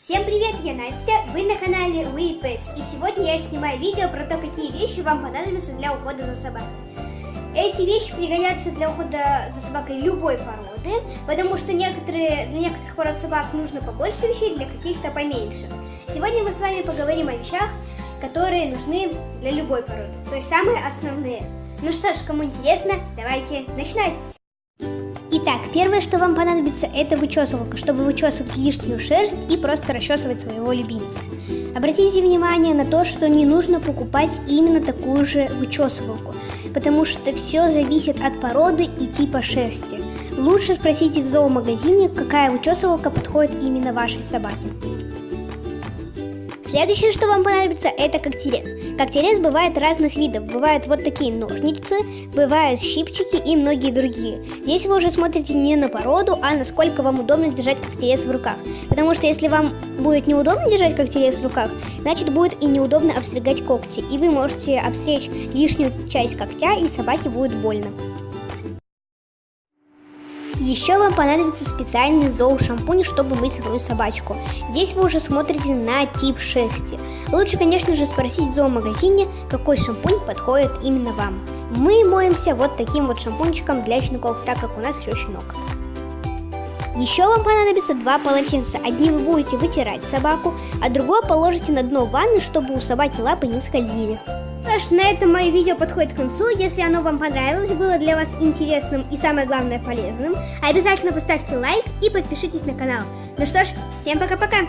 Всем привет, я Настя, вы на канале We Pets, и сегодня я снимаю видео про то, какие вещи вам понадобятся для ухода за собакой. Эти вещи пригодятся для ухода за собакой любой породы, потому что для некоторых пород собак нужно побольше вещей, для каких-то поменьше. Сегодня мы с вами поговорим о вещах, которые нужны для любой породы, то есть самые основные. Ну что ж, кому интересно, давайте начинать! Итак, первое, что вам понадобится, это вычесывалка, чтобы вычесывать лишнюю шерсть и просто расчесывать своего любимца. Обратите внимание на то, что не нужно покупать именно такую же вычесывалку, потому что все зависит от породы и типа шерсти. Лучше спросите в зоомагазине, какая вычесывалка подходит именно вашей собаке. Следующее, что вам понадобится, это когтерез. Когтерез бывает разных видов. Бывают вот такие ножницы, бывают щипчики и многие другие. Здесь вы уже смотрите не на породу, а насколько вам удобно держать когтерез в руках. Потому что если вам будет неудобно держать когтерез в руках, значит будет и неудобно обстригать когти. И вы можете обстричь лишнюю часть когтя, и собаке будет больно. Еще вам понадобится специальный зоошампунь, чтобы мыть свою собачку. Здесь вы уже смотрите на тип шерсти. Лучше, конечно же, спросить в зоомагазине, какой шампунь подходит именно вам. Мы моемся вот таким вот шампунчиком для щенков, так как у нас еще щенок. Еще вам понадобится два полотенца. Одни вы будете вытирать собаку, а другое положите на дно ванны, чтобы у собаки лапы не скользили. Что ж, на этом мое видео подходит к концу. Если оно вам понравилось, было для вас интересным и самое главное полезным, обязательно поставьте лайк и подпишитесь на канал. Ну что ж, всем пока-пока!